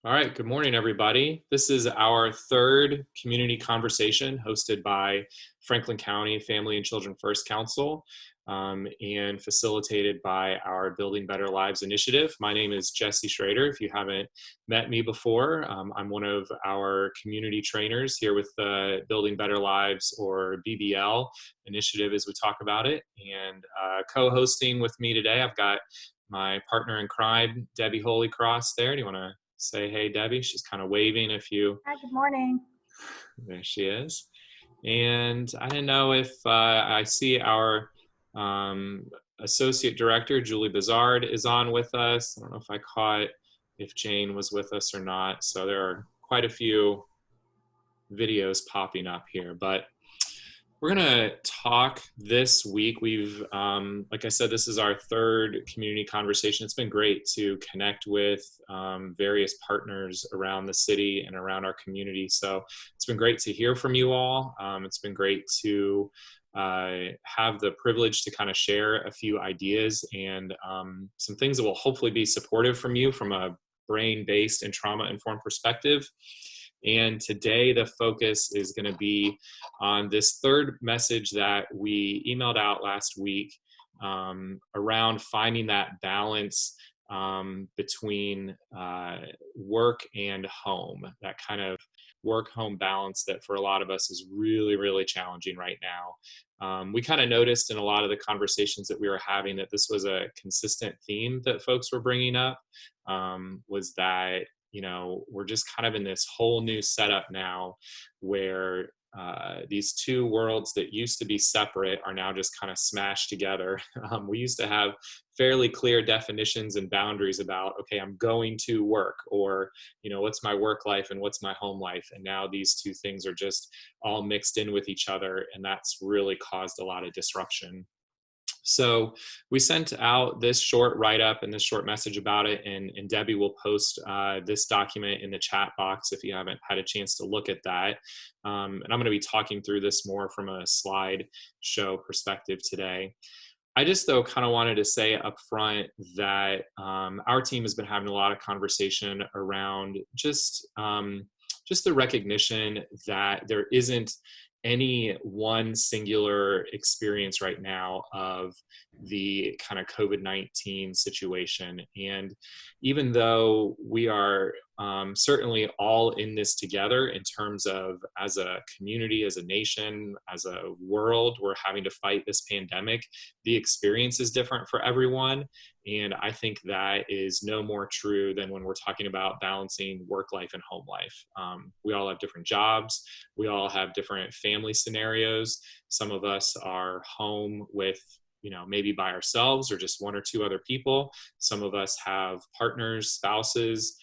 All right, good morning, everybody. This is our third community conversation hosted by Franklin County Family and Children First Council and facilitated by our Building Better Lives initiative. My name is Jesse Schrader. If you haven't met me before, I'm one of our community trainers here with the Building Better Lives, or BBL, initiative as we talk about it. And co-hosting with me today, I've got my partner in crime, Debbie Holycross there. Do you want to say hey, Debbie? She's kind of waving if you. Hi, good morning. There she is. And I didn't know if I see our associate director, Julie Bizard, is on with us. I don't know if I caught if Jane was with us or not. So there are quite a few videos popping up here, but we're going to talk this week. We've, like I said, this is our third community conversation. It's been great to connect with various partners around the city and around our community. So it's been great to hear from you all. It's been great to have the privilege to kind of share a few ideas and some things that will hopefully be supportive from you from a brain-based and trauma-informed perspective. And today the focus is going to be on this third message that we emailed out last week around finding that balance between work and home, that kind of work-home balance that for a lot of us is really, really challenging right now. We kind of noticed in a lot of the conversations that we were having that this was a consistent theme that folks were bringing up, was that we're just kind of in this whole new setup now where these two worlds that used to be separate are now just kind of smashed together. We used to have fairly clear definitions and boundaries about, okay, I'm going to work, or, what's my work life and what's my home life? And now these two things are just all mixed in with each other. And that's really caused a lot of disruption. So we sent out this short write-up and this short message about it, and Debbie will post this document in the chat box if you haven't had a chance to look at that. And I'm going to be talking through this more from a slide show perspective today. I just, though, kind of wanted to say up front that our team has been having a lot of conversation around just the recognition that there isn't any one singular experience right now of the kind of COVID-19 situation. And even though we are certainly all in this together in terms of as a community, as a nation, as a world, we're having to fight this pandemic, the experience is different for everyone. And I think that is no more true than when we're talking about balancing work life and home life. We all have different jobs. We all have different family scenarios. Some of us are home with, maybe by ourselves or just one or two other people. Some of us have partners, spouses,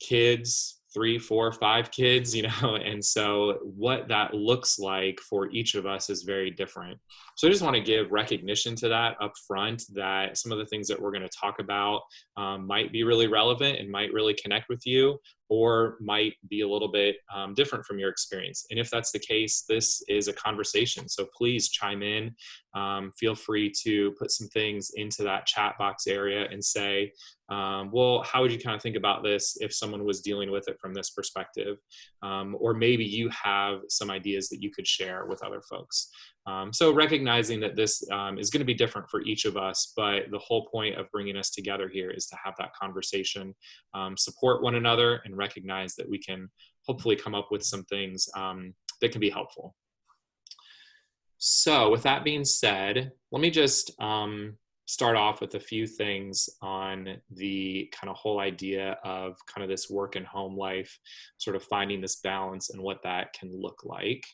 kids, 3, 4, 5 kids, and so what that looks like for each of us is very different. So I just want to give recognition to that up front, that some of the things that we're going to talk about might be really relevant and might really connect with you, or might be a little bit different from your experience. And if that's the case, this is a conversation. So please chime in. Feel free to put some things into that chat box area and say, well, how would you kind of think about this if someone was dealing with it from this perspective? Or maybe you have some ideas that you could share with other folks. So recognizing that this is going to be different for each of us, but the whole point of bringing us together here is to have that conversation, support one another, and recognize that we can hopefully come up with some things that can be helpful. So with that being said, let me just start off with a few things on the kind of whole idea of kind of this work and home life, sort of finding this balance and what that can look like.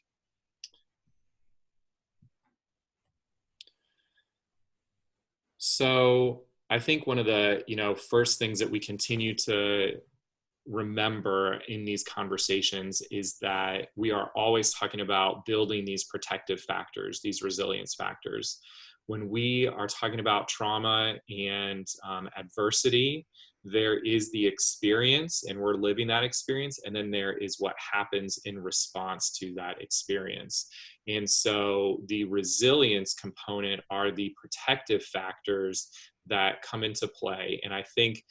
So I think one of the, first things that we continue to remember in these conversations is that we are always talking about building these protective factors, these resilience factors. When we are talking about trauma and adversity, there is the experience and we're living that experience, and then there is what happens in response to that experience. And so the resilience component are the protective factors that come into play. And I think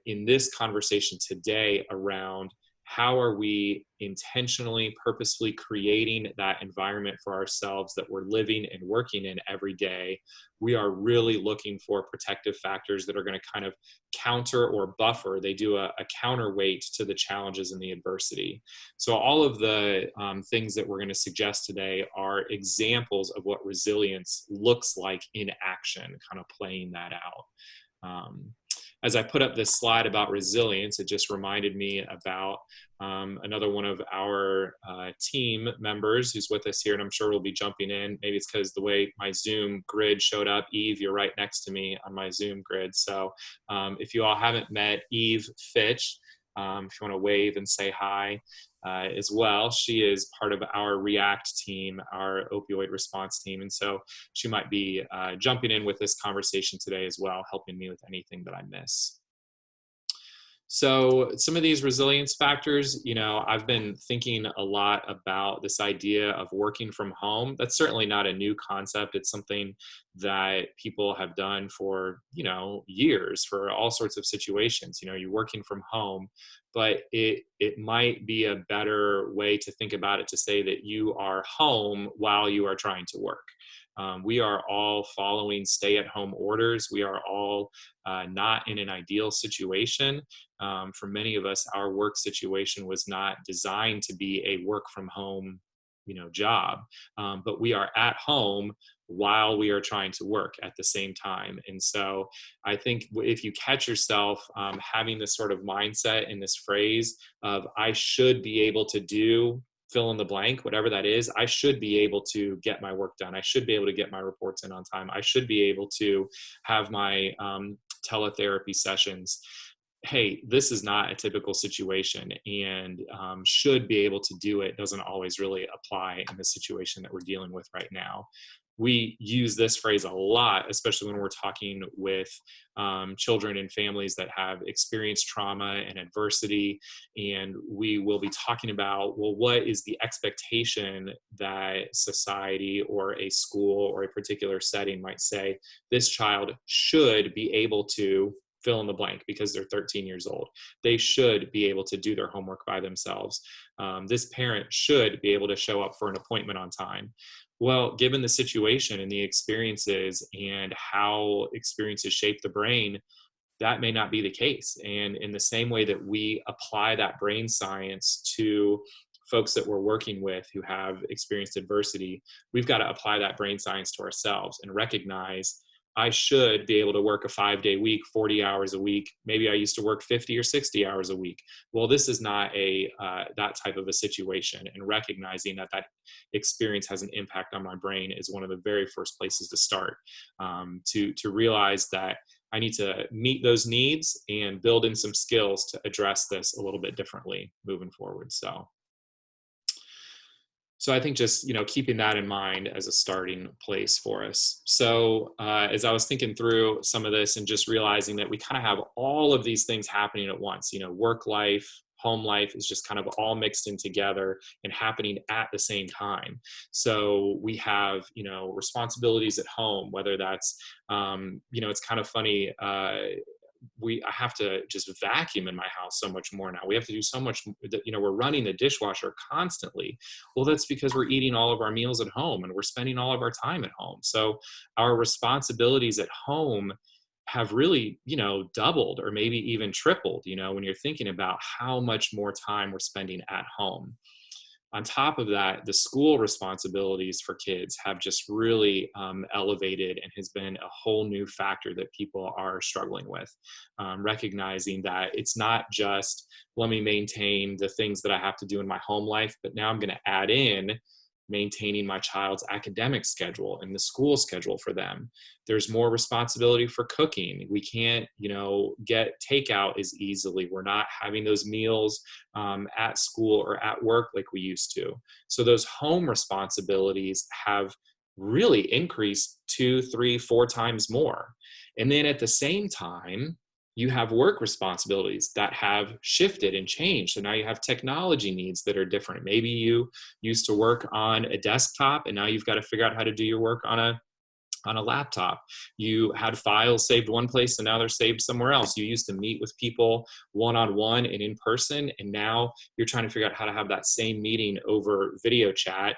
in this conversation today around how are we intentionally, purposefully creating that environment for ourselves that we're living and working in every day, we are really looking for protective factors that are going to kind of counter or buffer. They do a counterweight to the challenges and the adversity. So all of the things that we're going to suggest today are examples of what resilience looks like in action, kind of playing that out. As I put up this slide about resilience, it just reminded me about another one of our team members who's with us here, and I'm sure will be jumping in. Maybe it's because the way my Zoom grid showed up. Eve, you're right next to me on my Zoom grid. So if you all haven't met Eve Fitch, if you want to wave and say hi as well, she is part of our REACT team, our opioid response team. And so she might be jumping in with this conversation today as well, helping me with anything that I miss. So some of these resilience factors, I've been thinking a lot about this idea of working from home. That's certainly not a new concept. It's something that people have done for, years for all sorts of situations. You're working from home, but it might be a better way to think about it to say that you are home while you are trying to work. We are all following stay-at-home orders. We are all not in an ideal situation. For many of us, our work situation was not designed to be a work from home, job, but we are at home while we are trying to work at the same time. And so I think if you catch yourself having this sort of mindset in this phrase of I should be able to do fill in the blank, whatever that is, I should be able to get my work done. I should be able to get my reports in on time. I should be able to have my teletherapy sessions. Hey, this is not a typical situation, and should be able to do it doesn't always really apply in the situation that we're dealing with right now. We use this phrase a lot, especially when we're talking with children and families that have experienced trauma and adversity. And we will be talking about, well, what is the expectation that society or a school or a particular setting might say this child should be able to fill in the blank because they're 13 years old. They should be able to do their homework by themselves. This parent should be able to show up for an appointment on time. Well, given the situation and the experiences and how experiences shape the brain, that may not be the case. And in the same way that we apply that brain science to folks that we're working with who have experienced adversity, we've got to apply that brain science to ourselves and recognize I should be able to work a 5-day week, 40 hours a week. Maybe I used to work 50 or 60 hours a week. Well, this is not that type of a situation. And recognizing that experience has an impact on my brain is one of the very first places to start, to realize that I need to meet those needs and build in some skills to address this a little bit differently moving forward. So I think just, keeping that in mind as a starting place for us. So as I was thinking through some of this and just realizing that we kind of have all of these things happening at once, work life, home life is just kind of all mixed in together and happening at the same time. So we have, responsibilities at home, whether that's, it's kind of funny, I have to just vacuum in my house so much more now. We have to do so much, we're running the dishwasher constantly. Well, that's because we're eating all of our meals at home and we're spending all of our time at home. So our responsibilities at home have really, doubled or maybe even tripled, when you're thinking about how much more time we're spending at home. On top of that, the school responsibilities for kids have just really elevated and has been a whole new factor that people are struggling with. Recognizing that it's not just, let me maintain the things that I have to do in my home life, but now I'm going to add in maintaining my child's academic schedule and the school schedule for them. There's more responsibility for cooking. We can't, get takeout as easily. We're not having those meals at school or at work like we used to. So those home responsibilities have really increased 2, 3, 4 times more. And then at the same time, you have work responsibilities that have shifted and changed. So now you have technology needs that are different. Maybe you used to work on a desktop and now you've got to figure out how to do your work on a laptop. You had files saved one place and now they're saved somewhere else. You used to meet with people one-on-one and in person, and now you're trying to figure out how to have that same meeting over video chat.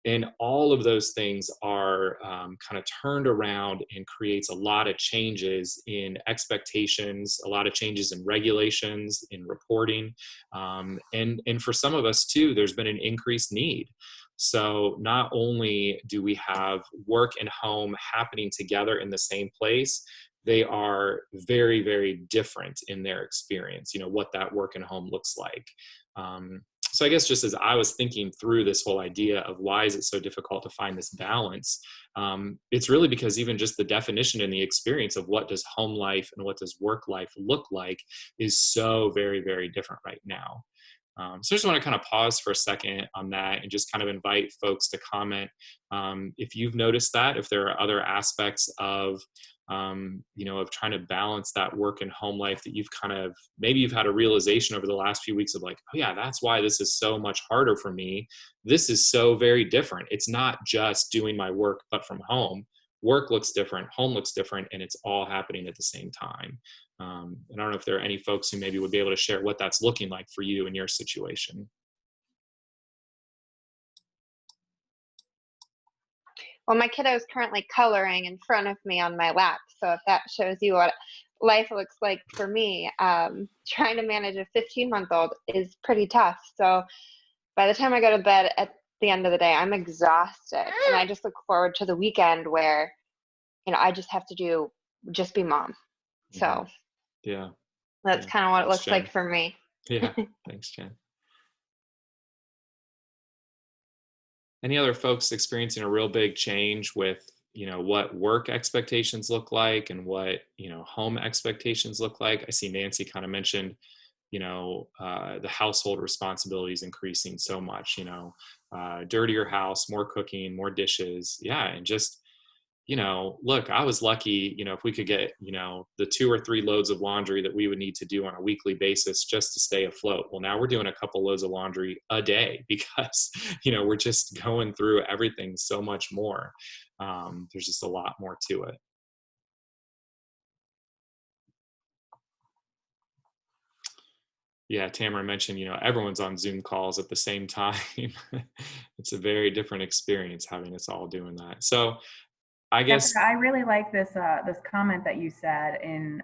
And all of those things are kind of turned around and creates a lot of changes in expectations, a lot of changes in regulations, in reporting. And for some of us too, there's been an increased need. So not only do we have work and home happening together in the same place, they are very, very different in their experience, what that work and home looks like. So I guess just as I was thinking through this whole idea of why is it so difficult to find this balance, it's really because even just the definition and the experience of what does home life and what does work life look like is so very, very different right now. So I just want to kind of pause for a second on that and just kind of invite folks to comment if you've noticed that, if there are other aspects of of trying to balance that work and home life that maybe you've had a realization over the last few weeks of like, oh yeah, that's why this is so much harder for me. This is so very different. It's not just doing my work, but from home. Work looks different, home looks different, and it's all happening at the same time. And I don't know if there are any folks who maybe would be able to share what that's looking like for you in your situation. Well, my kiddo is currently coloring in front of me on my lap. So if that shows you what life looks like for me, trying to manage a 15-month-old is pretty tough. So by the time I go to bed at the end of the day, I'm exhausted. And I just look forward to the weekend where, I just have to just be mom. So yeah, that's kind of what it looks like for me. Yeah, thanks, Jen. Any other folks experiencing a real big change with, what work expectations look like and what, home expectations look like? I see Nancy kind of mentioned, the household responsibilities increasing so much, dirtier house, more cooking, more dishes. Yeah. And just, look, I was lucky, if we could get, the 2 or 3 loads of laundry that we would need to do on a weekly basis just to stay afloat. Well, now we're doing a couple loads of laundry a day because, we're just going through everything so much more. There's just a lot more to it. Yeah, Tamara mentioned, everyone's on Zoom calls at the same time. It's a very different experience having us all doing that. So I guess Jessica, I really like this this comment that you said in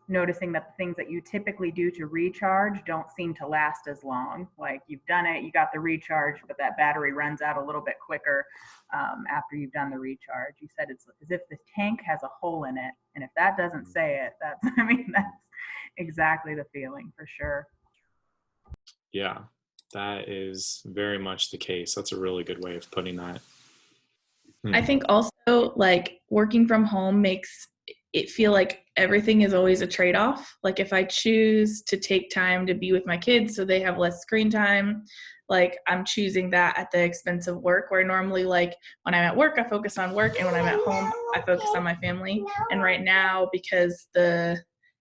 noticing that the things that you typically do to recharge don't seem to last as long. Like you've done it, you got the recharge, but that battery runs out a little bit quicker after you've done the recharge. You said it's as if the tank has a hole in it, and if that doesn't say it, that's that's exactly the feeling for sure. Yeah, that is very much the case. That's a really good way of putting that. I think also like working from home makes it feel like everything is always a trade-off. Like if I choose to take time to be with my kids so they have less screen time, like I'm choosing that at the expense of work, where normally like when I'm at work, I focus on work, and when I'm at home, I focus on my family. And right now, because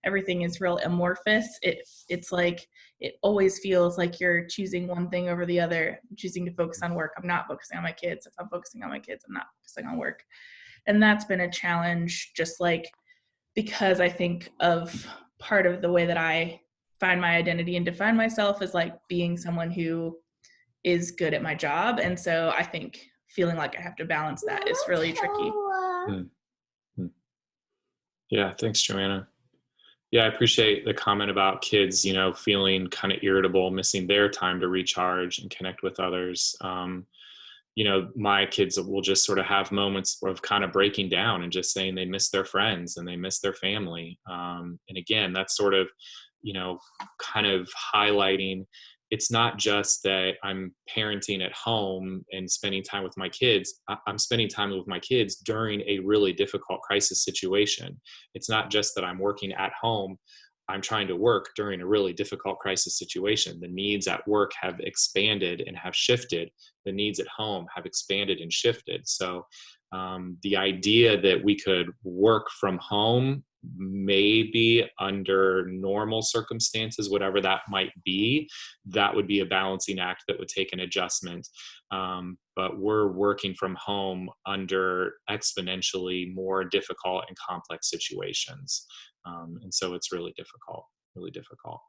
everything is real amorphous, it's like it always feels like you're choosing one thing over the other. I'm choosing to focus on work, I'm not focusing on my kids. If I'm focusing on my kids, I'm not focusing on work. And that's been a challenge, just like because I think of part of the way that I find my identity and define myself as like being someone who is good at my job. And so I think feeling like I have to balance that is really tricky. Yeah, thanks, Joanna. Yeah, I appreciate the comment about kids, feeling kind of irritable, missing their time to recharge and connect with others. My kids will just sort of have moments of kind of breaking down and just saying they miss their friends and they miss their family. And again, that's sort of, kind of highlighting it's not just that I'm parenting at home and spending time with my kids. I'm spending time with my kids during a really difficult crisis situation. It's not just that I'm working at home. I'm trying to work during a really difficult crisis situation. The needs at work have expanded and have shifted. The needs at home have expanded and shifted. So the idea that we could work from home maybe under normal circumstances, whatever that might be, that would be a balancing act that would take an adjustment. But we're working from home under exponentially more difficult and complex situations. And so it's really difficult, really difficult.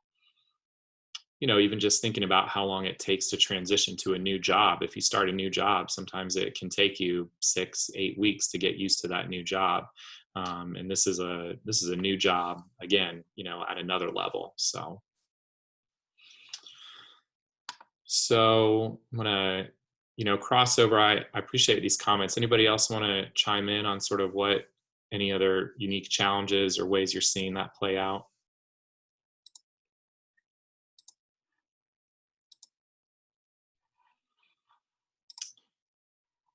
You know, even just thinking about how long it takes to transition to a new job. If you start a new job, sometimes it can take you 6-8 weeks to get used to that new job. And this is a new job again, you know, at another level. So I'm gonna, you know, cross over. I appreciate these comments. Anybody else want to chime in on sort of what any other unique challenges or ways you're seeing that play out?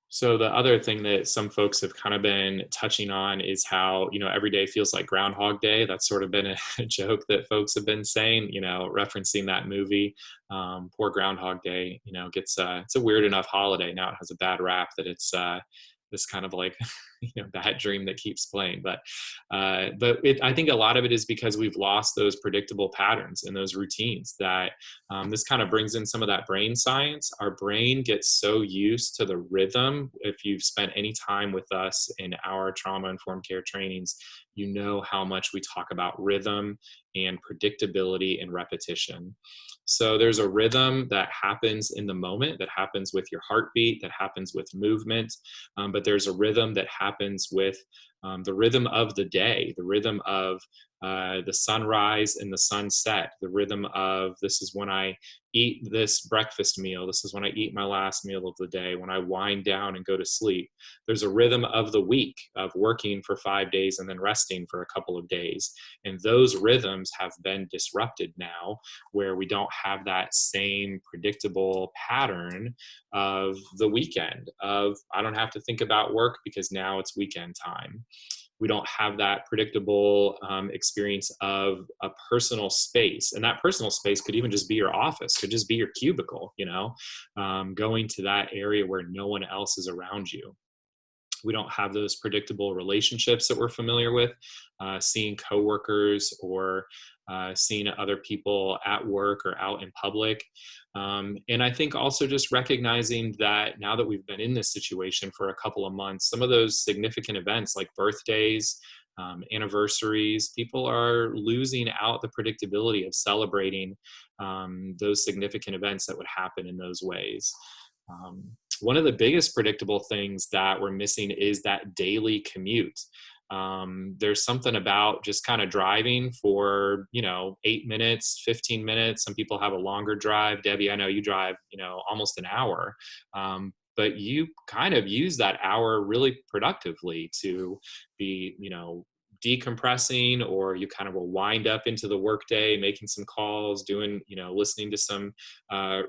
So the other thing that some folks have kind of been touching on is how, you know, every day feels like Groundhog Day. That's sort of been a joke that folks have been saying, you know, referencing that movie. Poor Groundhog Day, you know, gets it's a weird enough holiday. Now it has a bad rap that it's this kind of like, you know, bad dream that keeps playing. But I think a lot of it is because we've lost those predictable patterns and those routines that this kind of brings in some of that brain science. Our brain gets so used to the rhythm. If you've spent any time with us in our trauma-informed care trainings, you know how much we talk about rhythm and predictability and repetition. So there's a rhythm that happens in the moment, that happens with your heartbeat, that happens with movement, but there's a rhythm that happens with the rhythm of the day, the rhythm of the sunrise and the sunset, the rhythm of this is when I eat this breakfast meal, this is when I eat my last meal of the day, when I wind down and go to sleep. There's a rhythm of the week of working for 5 days and then resting for a couple of days. And those rhythms have been disrupted now, where we don't have that same predictable pattern of the weekend, of I don't have to think about work because now it's weekend time. We don't have that predictable experience of a personal space. And that personal space could even just be your office, could just be your cubicle, you know, going to that area where no one else is around you. We don't have those predictable relationships that we're familiar with, seeing coworkers or seeing other people at work or out in public. And I think also just recognizing that now that we've been in this situation for a couple of months, some of those significant events like birthdays, anniversaries, people are losing out the predictability of celebrating those significant events that would happen in those ways. One of the biggest predictable things that we're missing is that daily commute. There's something about just kind of driving for, 8 minutes, 15 minutes. Some people have a longer drive. Debbie, I know you drive, almost an hour. But you kind of use that hour really productively to be, decompressing, or you kind of will wind up into the workday, making some calls, doing, listening to some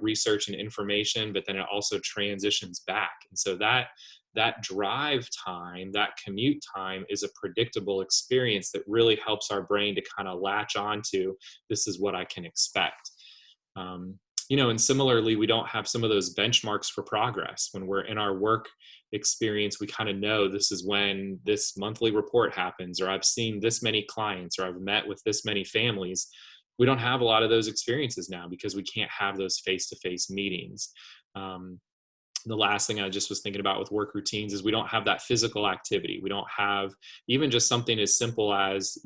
research and information, but then it also transitions back. And so that drive time, that commute time is a predictable experience that really helps our brain to kind of latch on to, this is what I can expect. And similarly, we don't have some of those benchmarks for progress. When we're in our work experience, we kind of know this is when this monthly report happens, or I've seen this many clients, or I've met with this many families. We don't have a lot of those experiences now because we can't have those face-to-face meetings. The last thing I just was thinking about with work routines is we don't have that physical activity. We don't have even just something as simple as,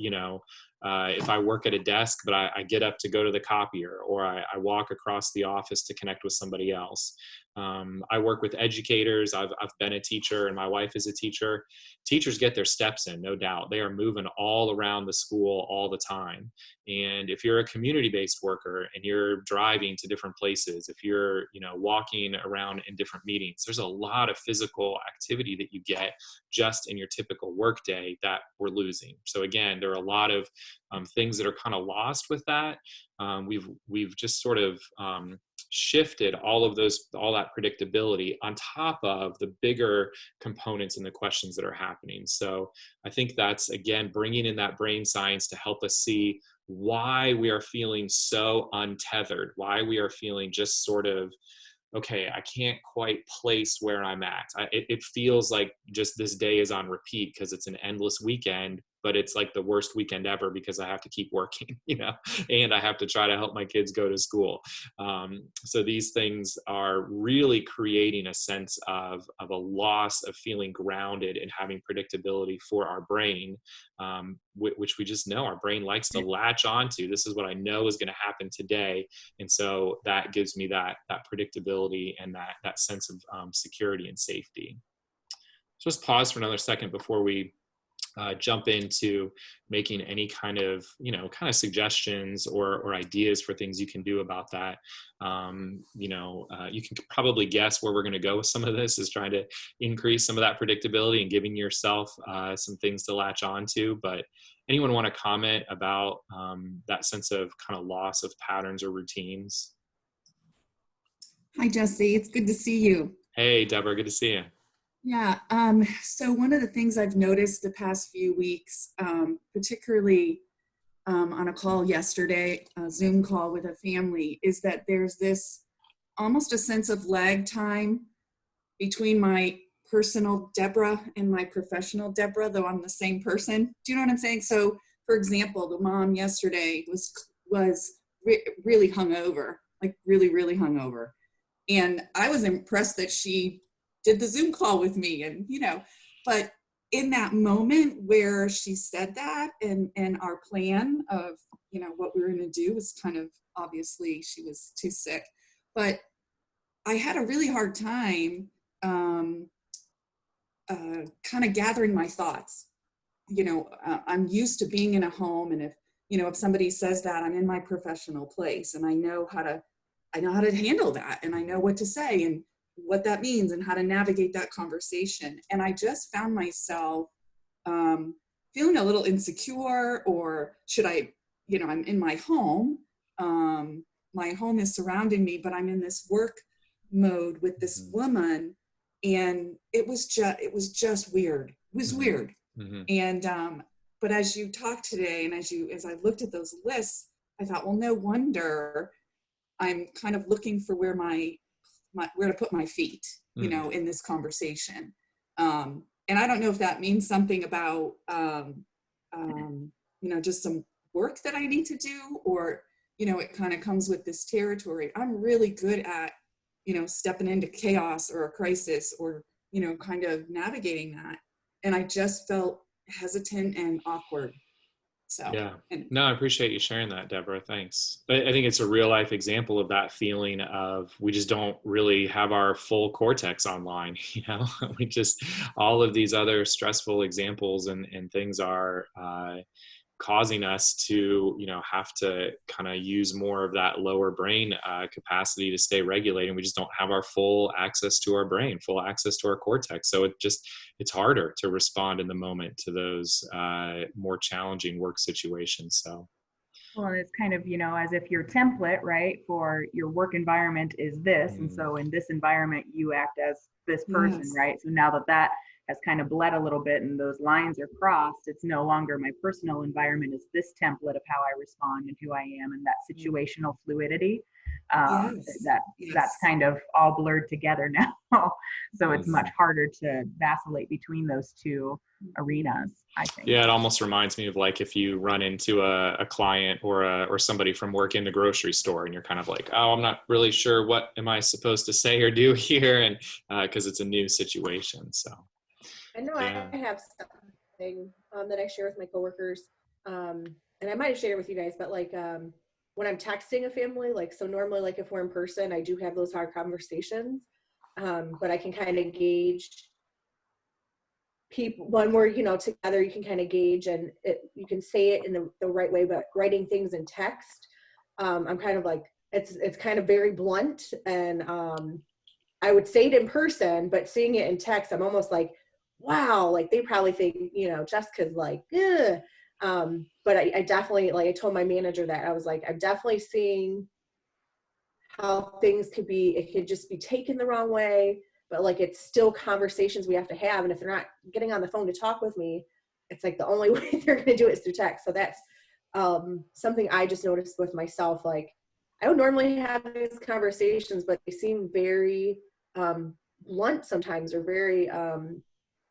if I work at a desk, but I get up to go to the copier, or I walk across the office to connect with somebody else. I work with educators. I've been a teacher, and my wife is a teacher. Teachers get their steps in, no doubt. They are moving all around the school all the time. And if you're a community-based worker and you're driving to different places, if you're, walking around in different meetings, there's a lot of physical activity that you get just in your typical workday that we're losing. So again, there are a lot of things that are kind of lost with that. We've just sort of shifted all that predictability on top of the bigger components and the questions that are happening. So I think that's, again, bringing in that brain science to help us see why we are feeling so untethered, why we are feeling just sort of, okay, I can't quite place where I'm at. It feels like just this day is on repeat because it's an endless weekend. but it's like the worst weekend ever because I have to keep working, and I have to try to help my kids go to school. So these things are really creating a sense of a loss of feeling grounded and having predictability for our brain, which we just know our brain likes to latch onto. This is what I know is going to happen today. And so that gives me that predictability and that sense of security and safety. Just pause for another second before we jump into making any kind of suggestions or ideas for things you can do about that. You can probably guess where we're going to go with some of this, is trying to increase some of that predictability and giving yourself some things to latch onto. But anyone want to comment about that sense of kind of loss of patterns or routines? Hi, Jesse. It's good to see you. Hey, Deborah. Good to see you. Yeah. So one of the things I've noticed the past few weeks, particularly on a call yesterday, a Zoom call with a family, is that there's this almost a sense of lag time between my personal Deborah and my professional Deborah, though I'm the same person. Do you know what I'm saying? So, for example, the mom yesterday was really hungover, like really hungover. And I was impressed that she did the Zoom call with me, and but in that moment where she said that, and our plan of what we were going to do was kind of, obviously she was too sick, but I had a really hard time kind of gathering my thoughts. I'm used to being in a home, and if somebody says that, I'm in my professional place, and I know how to handle that, and I know what to say and what that means and how to navigate that conversation. And I just found myself feeling a little insecure, or should I, I'm in my home. My home is surrounding me, but I'm in this work mode with this woman, and it was just weird. It was weird. Mm-hmm. And but as you talked today, and as I looked at those lists, I thought, well, no wonder I'm kind of looking for where to put my feet, in this conversation. And I don't know if that means something about, just some work that I need to do, or, it kind of comes with this territory. I'm really good at, stepping into chaos or a crisis, or, kind of navigating that. And I just felt hesitant and awkward. So, yeah. No, I appreciate you sharing that, Deborah. Thanks. I think it's a real life example of that feeling of, we just don't really have our full cortex online. We just, all of these other stressful examples and things are causing us to, have to kind of use more of that lower brain capacity to stay regulated. And we just don't have our full access to our brain, full access to our cortex. So it's harder to respond in the moment to those more challenging work situations. So. Well, it's kind of, as if your template, right, for your work environment is this. And so in this environment, you act as this person, yes. Right? So now that has kind of bled a little bit and those lines are crossed, it's no longer my personal environment is this template of how I respond and who I am, and that situational fluidity. That's kind of all blurred together now. So it's much harder to vacillate between those two arenas, I think. Yeah, it almost reminds me of like if you run into a client or somebody from work in the grocery store, and you're kind of like, oh, I'm not really sure what am I supposed to say or do here, and because it's a new situation. So I know I have something that I share with my coworkers, and I might have shared with you guys, but like when I'm texting a family, like, so normally, like if we're in person, I do have those hard conversations, but I can kind of gauge people when we're, together, you can kind of gauge, and you can say it in the right way, but writing things in text, I'm kind of like, it's kind of very blunt, and I would say it in person, but seeing it in text, I'm almost like, wow, like they probably think, Jessica's like, ugh. But I definitely, like I told my manager that, I was like, I'm definitely seeing how things it could just be taken the wrong way, but like it's still conversations we have to have. And if they're not getting on the phone to talk with me, it's like the only way they're going to do it is through text. So that's something I just noticed with myself. Like I would normally have these conversations, but they seem very blunt sometimes, or very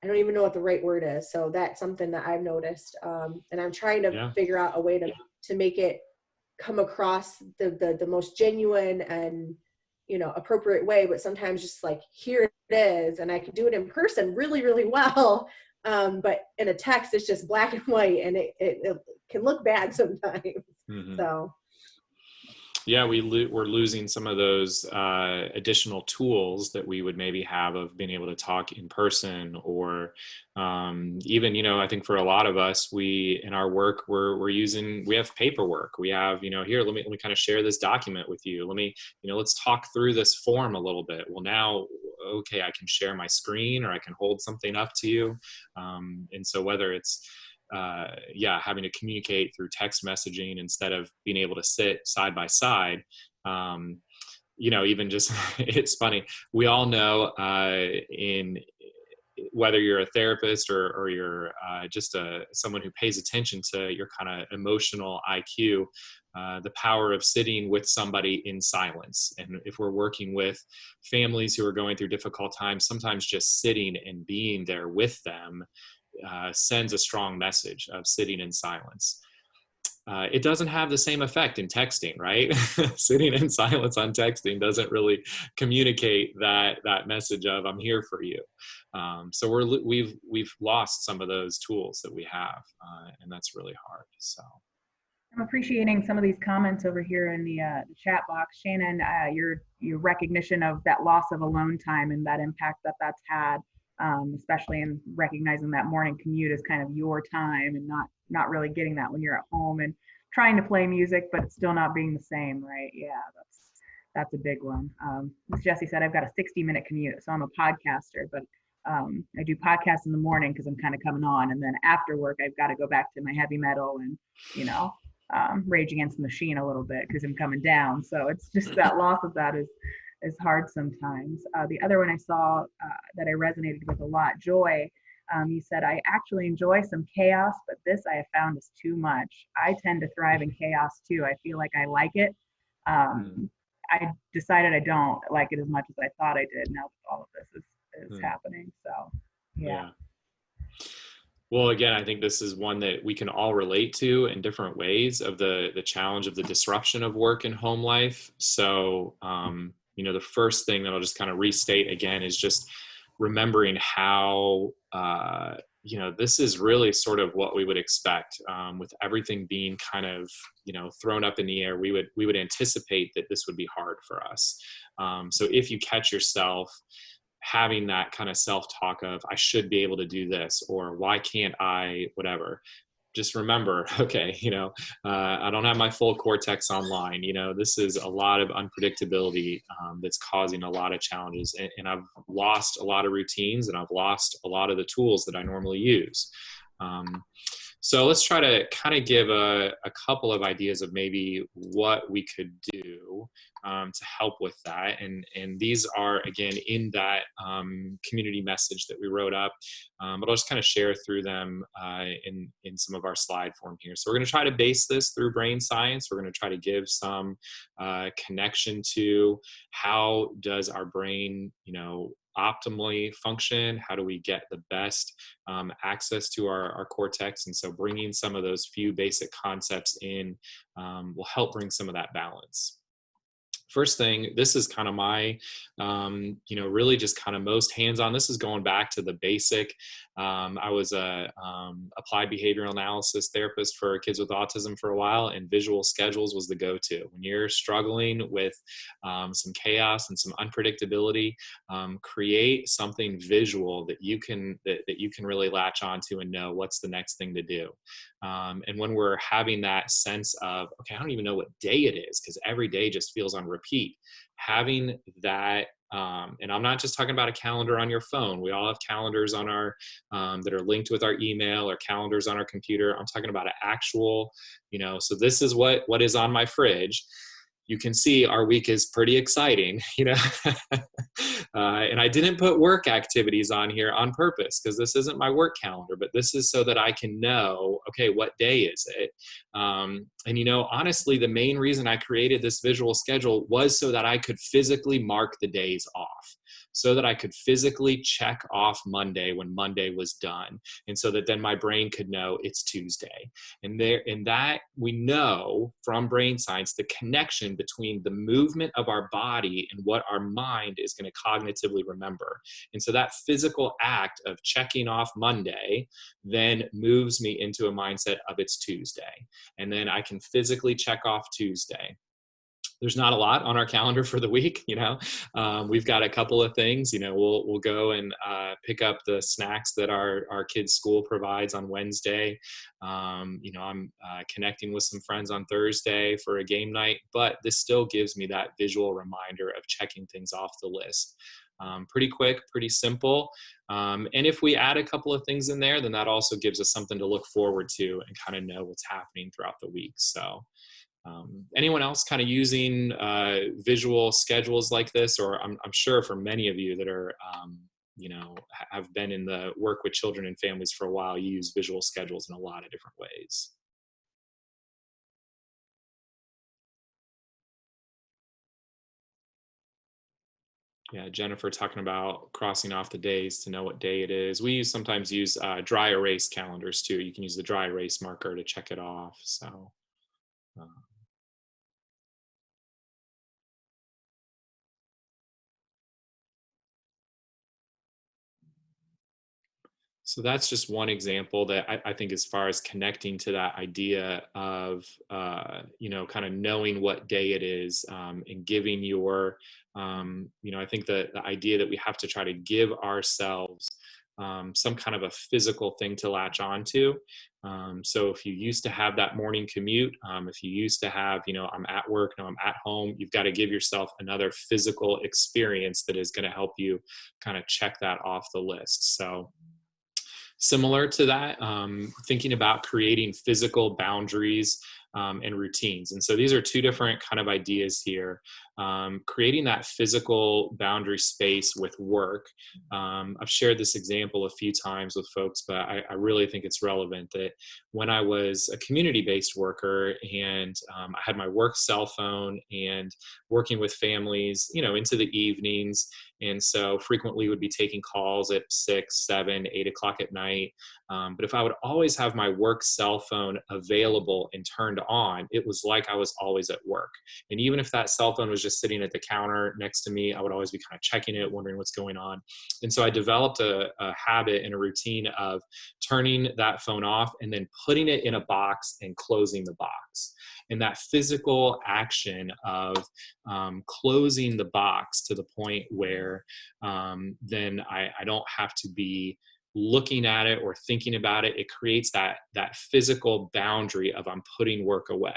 I don't even know what the right word is. So that's something that I've noticed. And I'm trying to figure out a way to make it come across the most genuine and, you know, appropriate way, but sometimes just like, here it is. And I can do it in person really, really well. But in a text, it's just black and white, and it can look bad sometimes. Mm-hmm. So. Yeah, we're losing some of those additional tools that we would maybe have of being able to talk in person, or even, you know, I think for a lot of us, we in our work we have paperwork. We have, you know, here, let me kind of share this document with you. Let's talk through this form a little bit. Well, now, okay, I can share my screen, or I can hold something up to you, and so whether it's having to communicate through text messaging instead of being able to sit side by side. Even just, it's funny. We all know in whether you're a therapist or you're just someone who pays attention to your kind of emotional IQ, the power of sitting with somebody in silence. And if we're working with families who are going through difficult times, sometimes just sitting and being there with them sends a strong message of sitting in silence. It doesn't have the same effect in texting, right? Sitting in silence on texting doesn't really communicate that message of I'm here for you. So we've lost some of those tools that we have, and that's really hard. So I'm appreciating some of these comments over here in the chat box, Shannon. Your recognition of that loss of alone time and that impact that's had. Especially in recognizing that morning commute is kind of your time, and not really getting that when you're at home and trying to play music, but it's still not being the same, right? Yeah, that's a big one. As Jesse said, I've got a 60-minute commute, so I'm a podcaster, but I do podcasts in the morning because I'm kind of coming on, and then after work, I've got to go back to my heavy metal and, Rage Against the Machine a little bit because I'm coming down. So it's just that loss of that is hard sometimes. The other one I saw that I resonated with a lot, Joy, you said, I actually enjoy some chaos, but this I have found is too much. I tend to thrive in chaos too. I feel like I like it. I decided I don't like it as much as I thought I did now that all of this is happening. So, yeah. Well, again, I think this is one that we can all relate to in different ways of the challenge of the disruption of work and home life. So, the first thing that I'll just kind of restate again is just remembering how, this is really sort of what we would expect with everything being kind of, thrown up in the air. We would anticipate that this would be hard for us. So if you catch yourself having that kind of self-talk of, I should be able to do this, or why can't I, whatever, just remember, okay, I don't have my full cortex online. This is a lot of unpredictability that's causing a lot of challenges. And I've lost a lot of routines, and I've lost a lot of the tools that I normally use. So let's try to kind of give a couple of ideas of maybe what we could do to help with that. And these are, again, in that community message that we wrote up, but I'll just kind of share through them in some of our slide form here. So we're going to try to base this through brain science. We're going to try to give some connection to how does our brain, optimally function? How do we get the best access to our cortex? And so bringing some of those few basic concepts in will help bring some of that balance. First thing, this is kind of my, really just kind of most hands-on. This is going back to the basic. I was a applied behavioral analysis therapist for kids with autism for a while, and visual schedules was the go-to. When you're struggling with some chaos and some unpredictability, create something visual that you can really latch onto and know what's the next thing to do. And when we're having that sense of, okay, I don't even know what day it is because every day just feels on repeat, having that, and I'm not just talking about a calendar on your phone. We all have calendars on our, that are linked with our email, or calendars on our computer. I'm talking about an actual, so this is what is on my fridge. You can see our week is pretty exciting, and I didn't put work activities on here on purpose because this isn't my work calendar, but this is so that I can know, okay, what day is it? And honestly, the main reason I created this visual schedule was so that I could physically mark the days off. so that I could physically check off Monday when Monday was done. And so that then my brain could know it's Tuesday. And that we know from brain science, the connection between the movement of our body and what our mind is going to cognitively remember. And so that physical act of checking off Monday then moves me into a mindset of it's Tuesday. And then I can physically check off Tuesday. There's not a lot on our calendar for the week, we've got a couple of things, we'll go and pick up the snacks that our kids' school provides on Wednesday. I'm connecting with some friends on Thursday for a game night, but this still gives me that visual reminder of checking things off the list. Pretty quick, pretty simple. And if we add a couple of things in there, then that also gives us something to look forward to and kind of know what's happening throughout the week. So anyone else kind of using visual schedules like this? Or I'm sure for many of you that are, have been in the work with children and families for a while, you use visual schedules in a lot of different ways. Yeah, Jennifer talking about crossing off the days to know what day it is. We sometimes use dry erase calendars too. You can use the dry erase marker to check it off. So. So that's just one example that I think as far as connecting to that idea of, kind of knowing what day it is and giving your, I think the idea that we have to try to give ourselves some kind of a physical thing to latch onto. So if you used to have that morning commute, if you used to have, I'm at work, no, I'm at home, you've got to give yourself another physical experience that is going to help you kind of check that off the list. So similar to that, thinking about creating physical boundaries and routines. And so these are two different kind of ideas here. Creating that physical boundary space with work. I've shared this example a few times with folks, but I really think it's relevant that when I was a community-based worker and I had my work cell phone and working with families, into the evenings, and so frequently would be taking calls at 6, 7, 8 o'clock at night. But if I would always have my work cell phone available and turned on, it was like I was always at work. And even if that cell phone was just sitting at the counter next to me, I would always be kind of checking it, wondering what's going on. And so I developed a habit and a routine of turning that phone off and then putting it in a box and closing the box. And that physical action of closing the box to the point where then I don't have to be looking at it or thinking about it. It creates that physical boundary of I'm putting work away.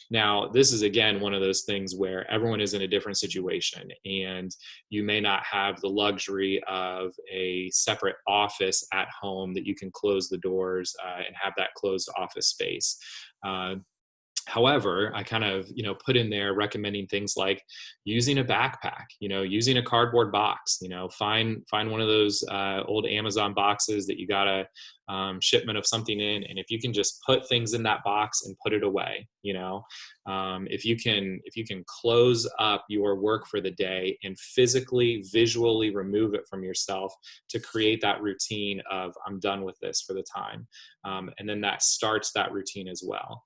Now, this is, again, one of those things where everyone is in a different situation, and you may not have the luxury of a separate office at home that you can close the doors and have that closed office space. However, I kind of, put in there recommending things like using a backpack, using a cardboard box, find one of those old Amazon boxes that you got a shipment of something in. And if you can just put things in that box and put it away, if you can close up your work for the day and physically, visually remove it from yourself to create that routine of I'm done with this for the time. And then that starts that routine as well.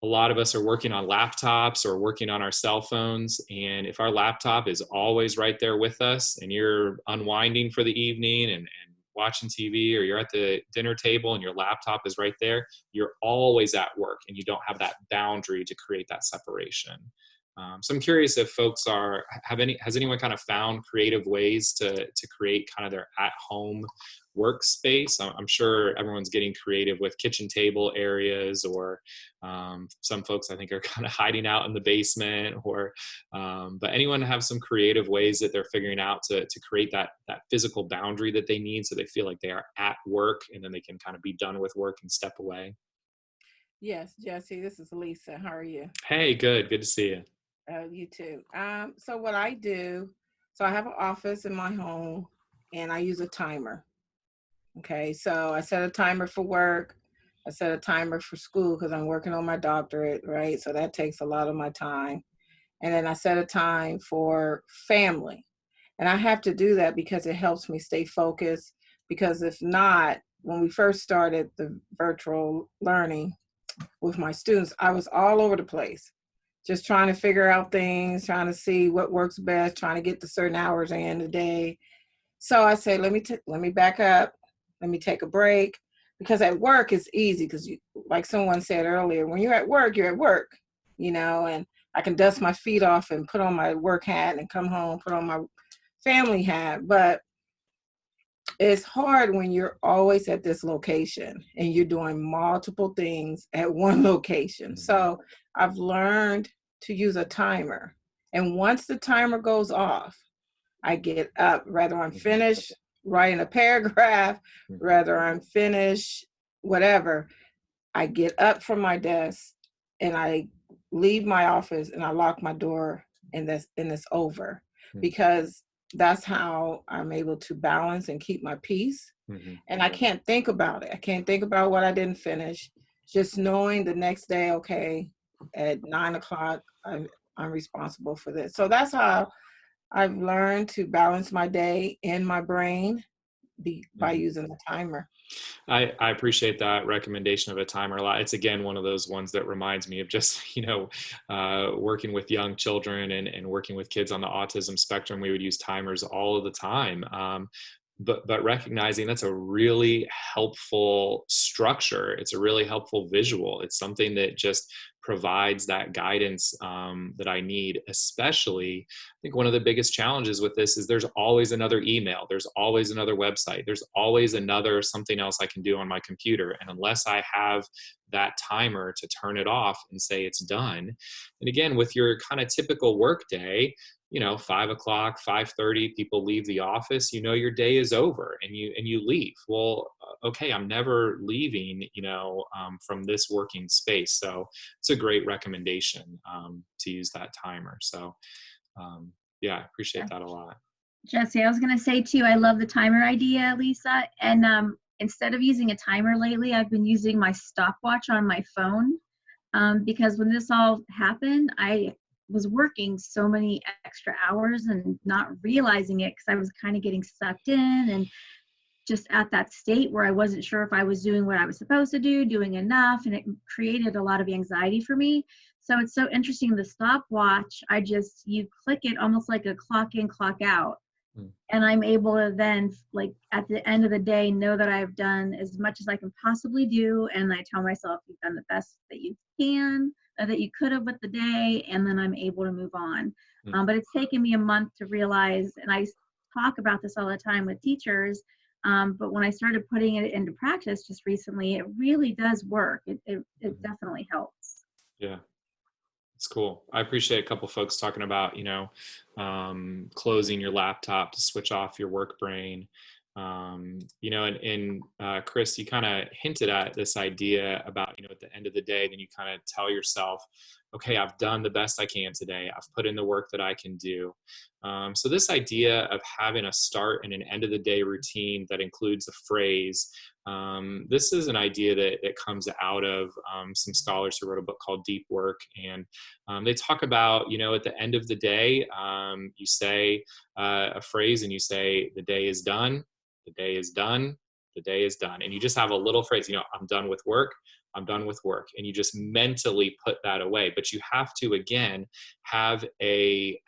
A lot of us are working on laptops or working on our cell phones. And if our laptop is always right there with us and you're unwinding for the evening and watching TV, or you're at the dinner table and your laptop is right there, you're always at work and you don't have that boundary to create that separation. So I'm curious if folks has anyone kind of found creative ways to create kind of their at-home workspace? I'm sure everyone's getting creative with kitchen table areas, or some folks I think are kind of hiding out in the basement, but anyone have some creative ways that they're figuring out to create that physical boundary that they need so they feel like they are at work and then they can kind of be done with work and step away? Yes, Jesse, this is Lisa. How are you? Hey, good to see you. Oh, you too. So what I do, so I have an office in my home and I use a timer. Okay, so I set a timer for work. I set a timer for school because I'm working on my doctorate, right? So that takes a lot of my time. And then I set a time for family. And I have to do that because it helps me stay focused. Because if not, when we first started the virtual learning with my students, I was all over the place, just trying to figure out things, trying to see what works best, trying to get to certain hours in the day. So I say, let me back up, let me take a break, because at work it's easy, because like someone said earlier, when you're at work, and I can dust my feet off and put on my work hat and come home, put on my family hat. But it's hard when you're always at this location and you're doing multiple things at one location. So I've learned to use a timer. And once the timer goes off, I get up, whether I'm finished writing a paragraph, whether I'm finished, whatever, I get up from my desk and I leave my office and I lock my door, and it's over. Because that's how I'm able to balance and keep my peace. And I can't think about it. I can't think about what I didn't finish. Just knowing the next day, okay, at 9 o'clock, I'm responsible for this. So that's how I've learned to balance my day in my brain by using the timer. I appreciate that recommendation of a timer a lot. It's, again, one of those ones that reminds me of just, working with young children and working with kids on the autism spectrum. We would use timers all of the time. But recognizing that's a really helpful structure. It's a really helpful visual. It's something that just provides that guidance that I need. Especially, I think one of the biggest challenges with this is there's always another email. There's always another website. There's always another something else I can do on my computer. And unless I have that timer to turn it off and say it's done. And again, with your kind of typical work day, 5 o'clock, 5:30, people leave the office, your day is over and you leave. Well, okay, I'm never leaving, from this working space. So it's a great recommendation to use that timer. So yeah, I appreciate that a lot. Jesse, I was going to say too, I love the timer idea, Lisa. And instead of using a timer lately, I've been using my stopwatch on my phone because when this all happened, I was working so many extra hours and not realizing it because I was kind of getting sucked in and just at that state where I wasn't sure if I was doing what I was supposed to do, doing enough, and it created a lot of anxiety for me. So it's so interesting, the stopwatch, you click it almost like a clock in, clock out. And I'm able to then, like at the end of the day, know that I've done as much as I can possibly do. And I tell myself, you've done the best that you can, that you could have with the day, and then I'm able to move on. But it's taken me a month to realize, and I talk about this all the time with teachers, but when I started putting it into practice just recently, it really does work. It definitely helps. Yeah. It's cool. I appreciate a couple folks talking about, closing your laptop to switch off your work brain. And Chris, you kind of hinted at this idea about, at the end of the day, then you kind of tell yourself, okay, I've done the best I can today. I've put in the work that I can do. So this idea of having a start and an end of the day routine that includes a phrase, this is an idea that comes out of some scholars who wrote a book called Deep Work. And they talk about, at the end of the day, you say a phrase and you say, the day is done, the day is done, the day is done. And you just have a little phrase, I'm done with work. I'm done with work. And you just mentally put that away. But you have to, again, have a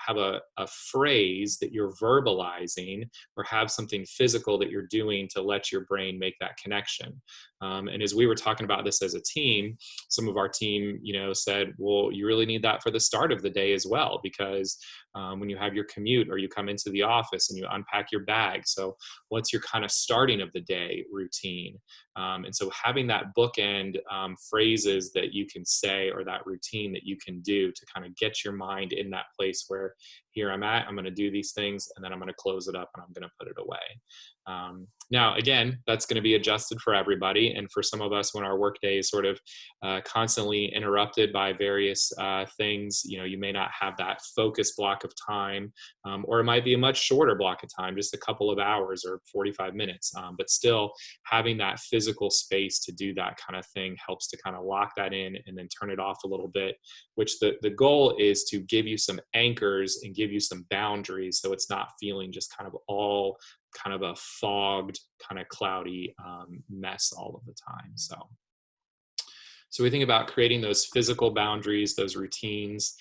phrase that you're verbalizing, or have something physical that you're doing to let your brain make that connection. And as we were talking about this as a team, some of our team, said, well, you really need that for the start of the day as well, because when you have your commute or you come into the office and you unpack your bag. So what's your kind of starting of the day routine? And so having that bookend phrases that you can say, or that routine that you can do to kind of get your mind in that place where here I'm at, I'm going to do these things, and then I'm going to close it up and I'm going to put it away. Now, again, that's going to be adjusted for everybody. And for some of us, when our workday is sort of constantly interrupted by various things, you may not have that focus block of time, or it might be a much shorter block of time, just a couple of hours or 45 minutes. But still, having that physical space to do that kind of thing helps to kind of lock that in and then turn it off a little bit, which the goal is to give you some anchors and give you some boundaries, so it's not feeling just kind of all kind of a fogged, kind of cloudy mess all of the time. So we think about creating those physical boundaries, those routines.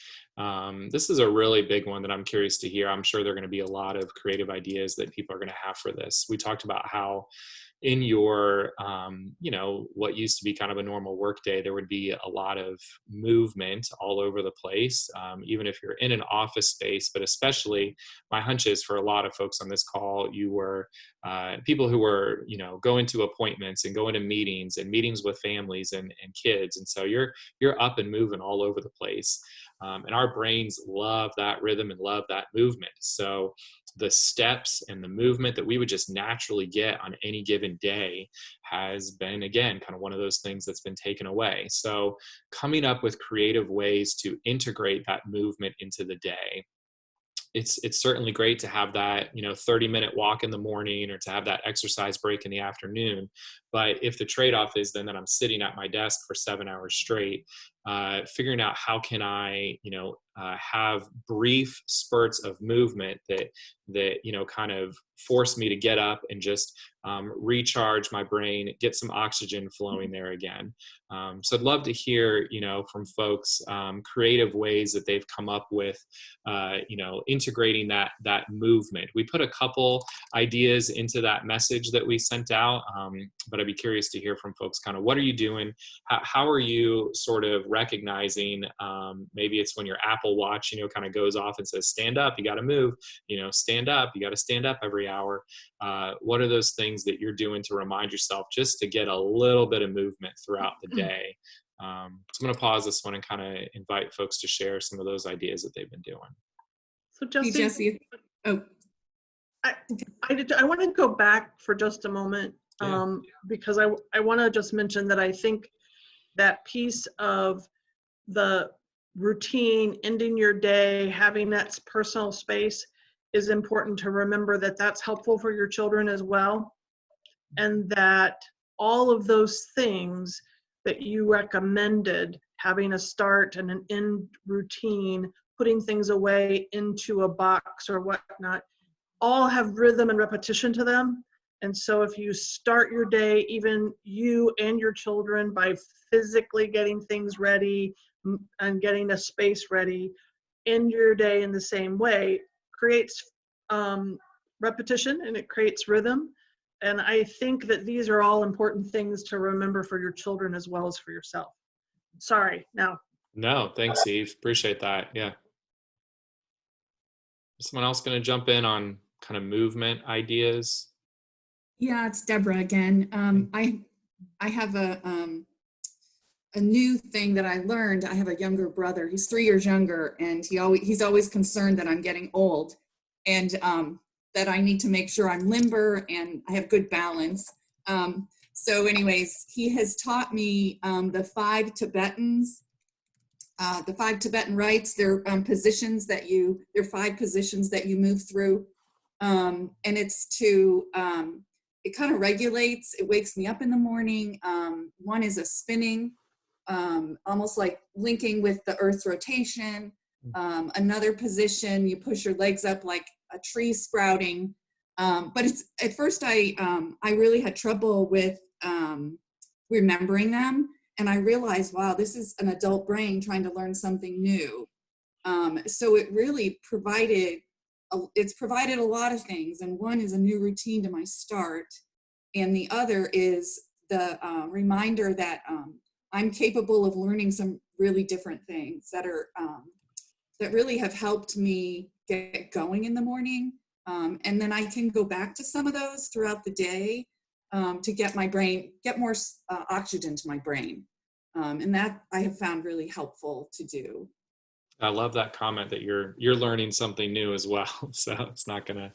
This is a really big one that I'm curious to hear. I'm sure there are going to be a lot of creative ideas that people are going to have for this. We talked about how in your, what used to be kind of a normal work day, there would be a lot of movement all over the place, even if you're in an office space, but especially my hunch is for a lot of folks on this call, you were people who were, going to appointments and going to meetings and meetings with families and kids. And so you're up and moving all over the place. And our brains love that rhythm and love that movement. So the steps and the movement that we would just naturally get on any given day has been, again, kind of one of those things that's been taken away. So coming up with creative ways to integrate that movement into the day. It's certainly great to have that 30-minute walk in the morning, or to have that exercise break in the afternoon. But if the trade-off is then that I'm sitting at my desk for 7 hours straight, figuring out how can I have brief spurts of movement that kind of force me to get up and just recharge my brain, get some oxygen flowing there again. So I'd love to hear from folks creative ways that they've come up with integrating that movement. We put a couple ideas into that message that we sent out, but I'd be curious to hear from folks kind of what are you doing? How are you sort of recognizing, maybe it's when your Apple Watch kind of goes off and says stand up, you got to move, stand up, you got to stand up every hour. What are those things that you're doing to remind yourself just to get a little bit of movement throughout the day? So I'm going to pause this one and kind of invite folks to share some of those ideas that they've been doing. So Hey, Jesse, oh, I want to go back for just a moment, because I want to just mention that I think that piece of the routine, ending your day, having that personal space is important to remember, that that's helpful for your children as well. And that all of those things that you recommended, having a start and an end routine, putting things away into a box or whatnot, all have rhythm and repetition to them. And so if you start your day, even you and your children, by physically getting things ready and getting a space ready, end your day in the same way, creates repetition and it creates rhythm. And I think that these are all important things to remember for your children as well as for yourself. Sorry, now. No, thanks, Eve. Appreciate that. Yeah. Is someone else going to jump in on kind of movement ideas? yeah, it's Deborah again. I have a new thing that I learned. I have a younger brother. He's 3 years younger, and he's always concerned that I'm getting old, and that I need to make sure I'm limber and I have good balance. So anyways, he has taught me the 5 Tibetans, the 5 Tibetan rites. They're positions that they're 5 positions that you move through. And it's to, it kind of regulates, it wakes me up in the morning. One is a spinning, almost like linking with the earth's rotation. Another position, you push your legs up like a tree sprouting. But it's, at first I really had trouble with remembering them. And I realized, wow, this is an adult brain trying to learn something new. So it really provided a lot of things. And one is a new routine to my start. And the other is the reminder that I'm capable of learning some really different things that are, that really have helped me get going in the morning. And then I can go back to some of those throughout the day to get my brain, get more oxygen to my brain. And that I have found really helpful to do. I love that comment that you're learning something new as well. So it's not gonna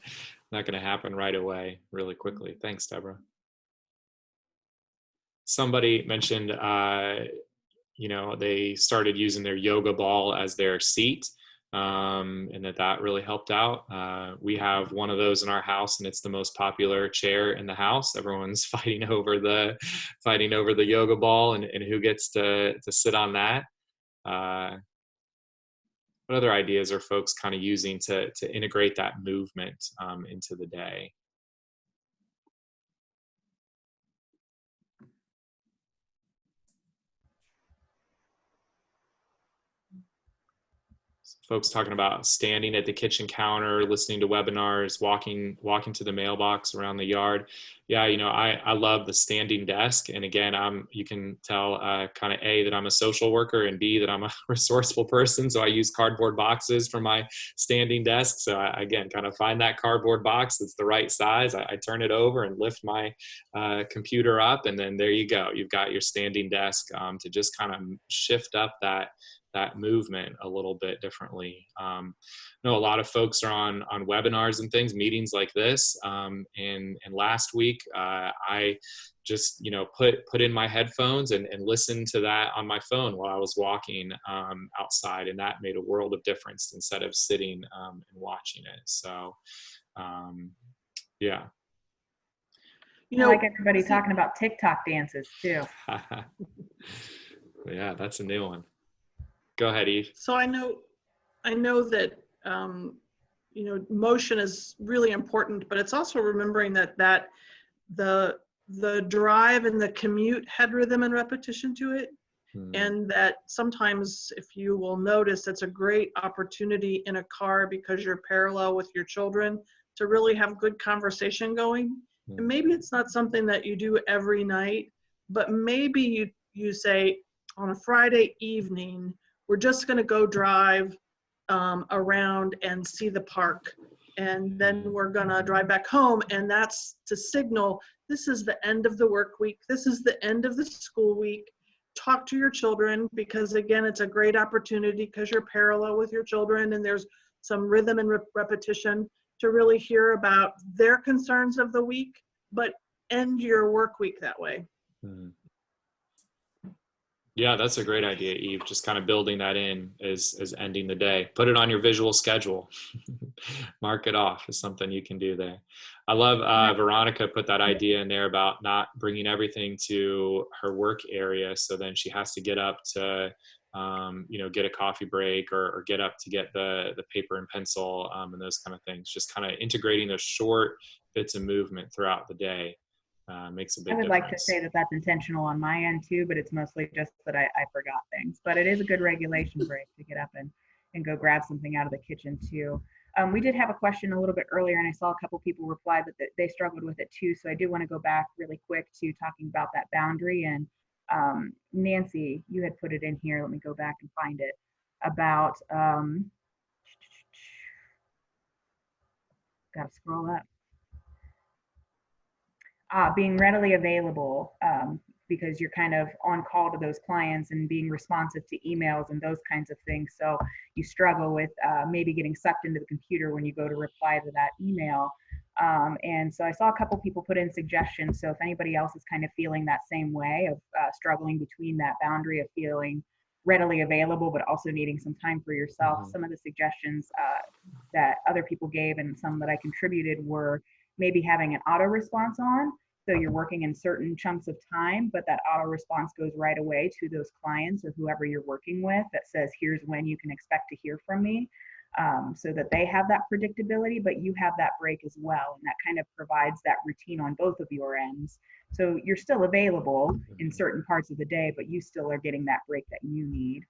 not going to happen right away, really quickly. Thanks, Deborah. Somebody mentioned, they started using their yoga ball as their seat, and that really helped out. We have one of those in our house, and it's the most popular chair in the house. Everyone's fighting over the yoga ball and who gets to sit on that. What other ideas are folks kind of using to integrate that movement into the day? Folks talking about standing at the kitchen counter, listening to webinars, walking to the mailbox around the yard. Yeah, I love the standing desk. And again, you can tell kind of A, that I'm a social worker, and B, that I'm a resourceful person. So I use cardboard boxes for my standing desk. So I, again, kind of find that cardboard box that's the right size. I turn it over and lift my computer up, and then there you go. You've got your standing desk to just kind of shift up that movement a little bit differently. I know a lot of folks are on webinars and things, meetings like this. And last week, I just, put in my headphones and listened to that on my phone while I was walking outside. And that made a world of difference instead of sitting and watching it. So, yeah. I like everybody talking about TikTok dances too. Yeah, that's a new one. Go ahead, Eve. So I know that motion is really important, but it's also remembering that the drive and the commute had rhythm and repetition to it, and that sometimes, if you will notice, it's a great opportunity in a car because you're parallel with your children to really have good conversation going. And maybe it's not something that you do every night, but maybe you say on a Friday evening, we're just going to go drive around and see the park. And then we're going to drive back home. And that's to signal, this is the end of the work week. This is the end of the school week. Talk to your children, because again, it's a great opportunity because you're parallel with your children and there's some rhythm and repetition to really hear about their concerns of the week, but end your work week that way. Yeah, that's a great idea, Eve. Just kind of building that in as ending the day. Put it on your visual schedule. Mark it off as something you can do there. I love Veronica put that idea in there about not bringing everything to her work area. So then she has to get up to, get a coffee break or get up to get the paper and pencil and those kind of things. Just kind of integrating those short bits of movement throughout the day. Makes a big difference. I would like to say that that's intentional on my end too, but it's mostly just that I forgot things. But it is a good regulation break to get up and go grab something out of the kitchen too. We did have a question a little bit earlier, and I saw a couple people reply that they struggled with it too. So I do want to go back really quick to talking about that boundary. And Nancy, you had put it in here. Let me go back and find it. About, gotta scroll up. Being readily available because you're kind of on call to those clients and being responsive to emails and those kinds of things. So you struggle with maybe getting sucked into the computer when you go to reply to that email. And so I saw a couple people put in suggestions. So if anybody else is kind of feeling that same way of struggling between that boundary of feeling readily available, but also needing some time for yourself, some of the suggestions that other people gave and some that I contributed were maybe having an auto response on. So you're working in certain chunks of time, but that auto response goes right away to those clients or whoever you're working with that says, here's when you can expect to hear from me, so that they have that predictability, but you have that break as well. And that kind of provides that routine on both of your ends. So you're still available in certain parts of the day, but you still are getting that break that you need.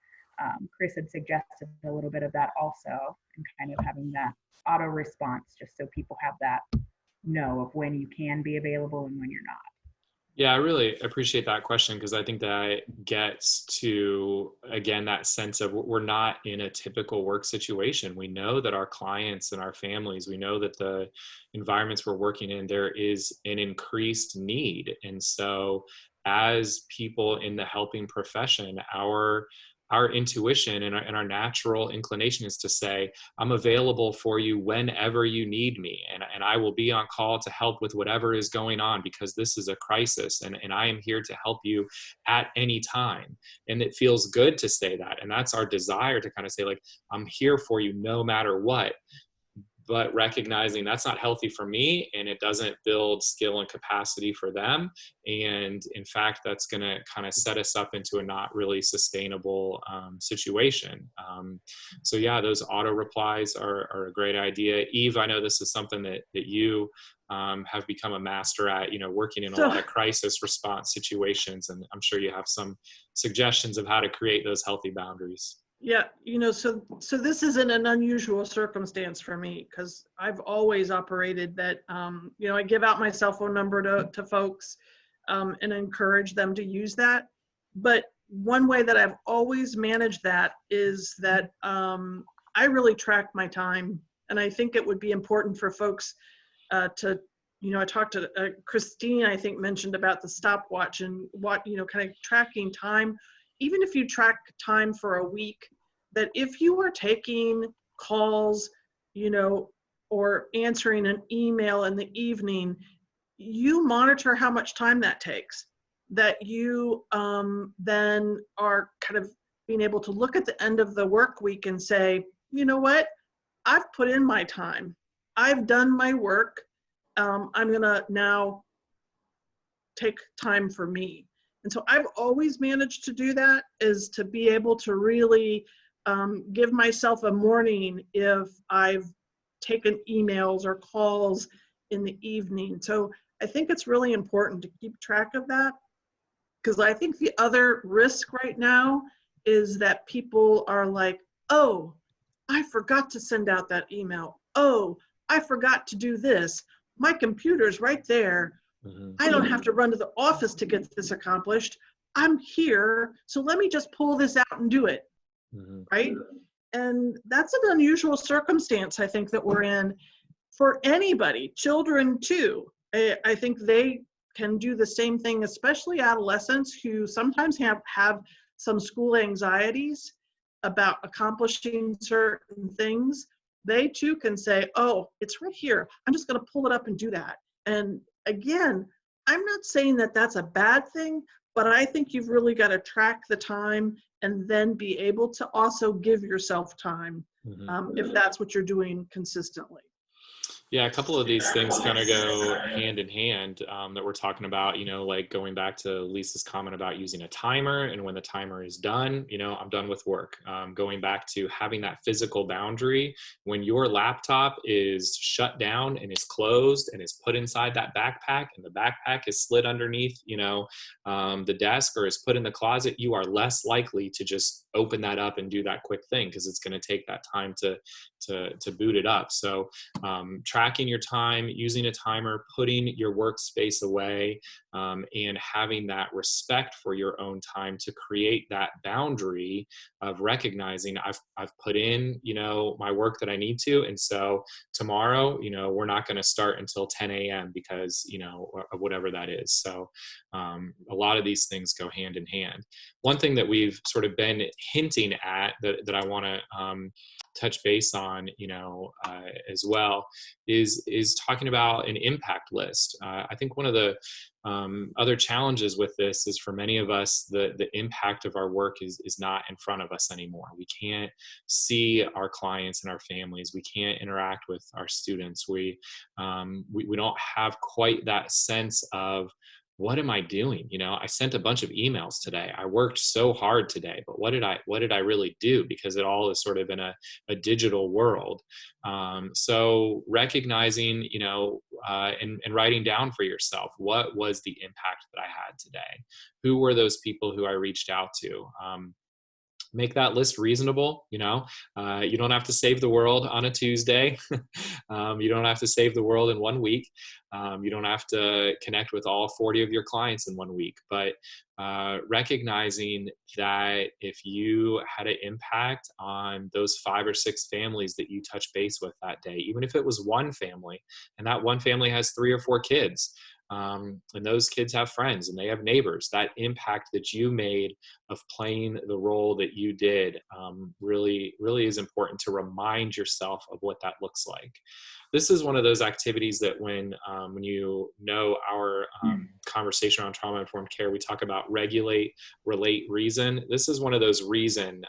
Chris had suggested a little bit of that also, and kind of having that auto response just so people have that know of when you can be available and when you're not. Yeah, I really appreciate that question because I think that gets to, again, that sense of we're not in a typical work situation. We know that our clients and our families, we know that the environments we're working in, there is an increased need. And so as people in the helping profession, our our intuition and our natural inclination is to say, I'm available for you whenever you need me. And I will be on call to help with whatever is going on, because this is a crisis, and I am here to help you at any time. And it feels good to say that. And that's our desire, to kind of say, like, I'm here for you no matter what. But recognizing that's not healthy for me, and it doesn't build skill and capacity for them. And in fact, that's going to kind of set us up into a not really sustainable situation. So yeah, those auto replies are a great idea. Eve, I know this is something that you have become a master at, working in a lot of crisis response situations. And I'm sure you have some suggestions of how to create those healthy boundaries. Yeah, so this isn't an unusual circumstance for me, because I've always operated that, I give out my cell phone number to folks and encourage them to use that. But one way that I've always managed that is that I really track my time. And I think it would be important for folks to, I talked to Christine, I think, mentioned about the stopwatch and kind of tracking time. Even if you track time for a week, that if you are taking calls, or answering an email in the evening, you monitor how much time that takes. That you then are kind of being able to look at the end of the work week and say, you know what, I've put in my time. I've done my work. I'm gonna now take time for me. And so I've always managed to do that, is to be able to really give myself a morning if I've taken emails or calls in the evening. So I think it's really important to keep track of that, because I think the other risk right now is that people are like, oh, I forgot to send out that email. Oh, I forgot to do this. My computer's right there. I don't have to run to the office to get this accomplished. I'm here, so let me just pull this out and do it, right? And that's an unusual circumstance, I think, that we're in for anybody, children too. I think they can do the same thing, especially adolescents who sometimes have some school anxieties about accomplishing certain things. They too can say, oh, it's right here. I'm just gonna pull it up and do that. And again, I'm not saying that that's a bad thing, but I think you've really got to track the time and then be able to also give yourself time if that's what you're doing consistently. Yeah, a couple of these things kind of go hand in hand that we're talking about, like going back to Lisa's comment about using a timer, and when the timer is done, I'm done with work. Going back to having that physical boundary when your laptop is shut down and is closed and is put inside that backpack, and the backpack is slid underneath, the desk, or is put in the closet, you are less likely to just open that up and do that quick thing, because it's going to take that time to boot it up. So tracking your time, using a timer, putting your workspace away, and having that respect for your own time to create that boundary of recognizing I've put in, my work that I need to. And so tomorrow, we're not going to start until 10 a.m. because, or whatever that is. So a lot of these things go hand in hand. One thing that we've sort of been hinting at that I want to touch base on, as well, is talking about an impact list. I think one of the other challenges with this is, for many of us, the impact of our work is not in front of us anymore. We can't see our clients and our families. We can't interact with our students. We don't have quite that sense of, what am I doing? I sent a bunch of emails today. I worked so hard today, but what did I really do? Because it all is sort of in a digital world. So recognizing, and writing down for yourself, what was the impact that I had today? Who were those people who I reached out to? Make that list reasonable. You don't have to save the world on a Tuesday. You don't have to save the world in 1 week. You don't have to connect with all 40 of your clients in 1 week, but recognizing that if you had an impact on those 5 or 6 families that you touch base with that day, even if it was one family, and that one family has 3 or 4 kids, And those kids have friends and they have neighbors. That impact that you made of playing the role that you did really, really is important to remind yourself of what that looks like. This is one of those activities that when you know our conversation on trauma-informed care, we talk about regulate, relate, reason. This is one of those reason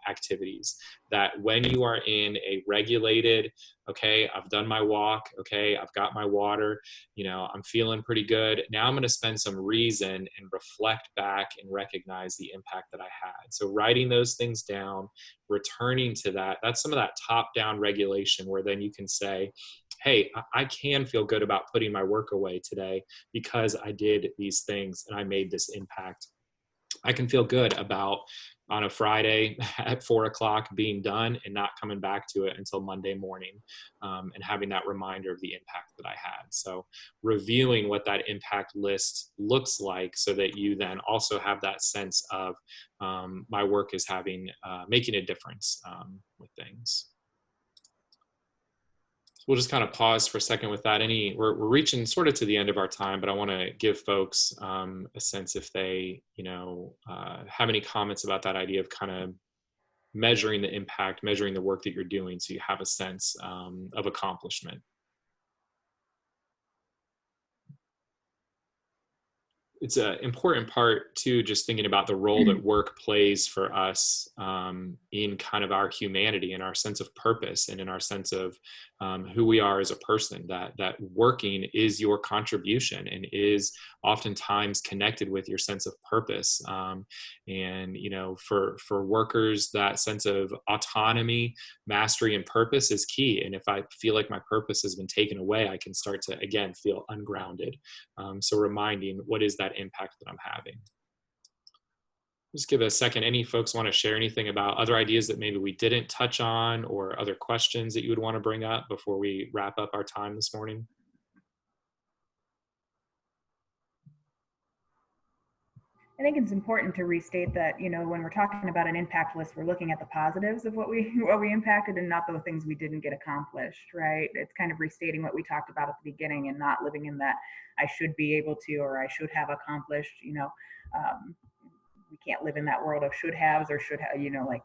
activities that when you are in a regulated, okay, I've done my walk, okay, I've got my water, I'm feeling pretty good. Now I'm going to spend some reason and reflect back and recognize the impact that I had. So writing those things down, returning to that, that's some of that top-down regulation where then you can say, hey, I can feel good about putting my work away today because I did these things and I made this impact. I can feel good about on a Friday at 4 o'clock being done and not coming back to it until Monday morning, and having that reminder of the impact that I had. So reviewing what that impact list looks like so that you then also have that sense of my work is making a difference with things. We'll just kind of pause for a second with that. We're reaching sort of to the end of our time, but I want to give folks a sense if they, have any comments about that idea of kind of measuring the impact, measuring the work that you're doing, so you have a sense of accomplishment. It's an important part too, just thinking about the role that work plays for us in kind of our humanity and our sense of purpose and in our sense of who we are as a person, that working is your contribution and is oftentimes connected with your sense of purpose. And, for workers, that sense of autonomy, mastery, and purpose is key. And if I feel like my purpose has been taken away, I can start to, again, feel ungrounded. So reminding what is that impact that I'm having. Just give it a second. Any folks want to share anything about other ideas that maybe we didn't touch on or other questions that you would want to bring up before we wrap up our time this morning? I think it's important to restate that, when we're talking about an impact list, we're looking at the positives of what we impacted and not the things we didn't get accomplished, right? It's kind of restating what we talked about at the beginning and not living in that I should be able to or I should have accomplished. We can't live in that world of should haves or should have, like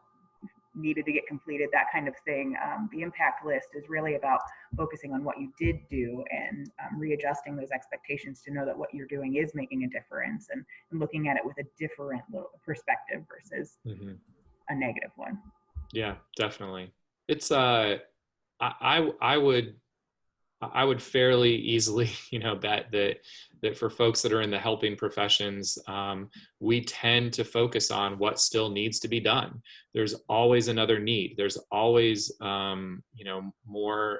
needed to get completed, that kind of thing. The impact list is really about focusing on what you did do and readjusting those expectations to know that what you're doing is making a difference and looking at it with a different perspective versus a negative one. Yeah, definitely. It's I would fairly easily, bet that for folks that are in the helping professions, we tend to focus on what still needs to be done. There's always another need. There's always, more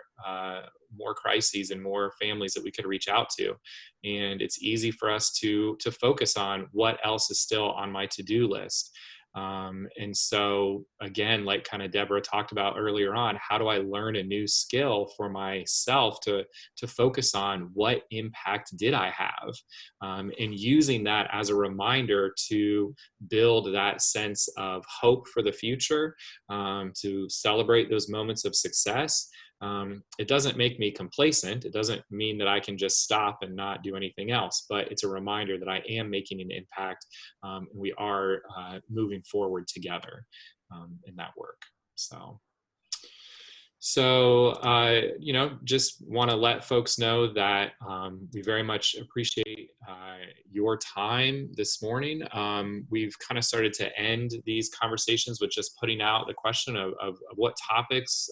crises and more families that we could reach out to, and it's easy for us to focus on what else is still on my to-do list. And so again, like kind of Deborah talked about earlier on, how do I learn a new skill for myself to focus on what impact did I have? And using that as a reminder to build that sense of hope for the future, to celebrate those moments of success. It doesn't make me complacent. It doesn't mean that I can just stop and not do anything else, but it's a reminder that I am making an impact, and we are moving forward together in that work. So, just want to let folks know that we very much appreciate your time this morning. We've kind of started to end these conversations with just putting out the question of what topics,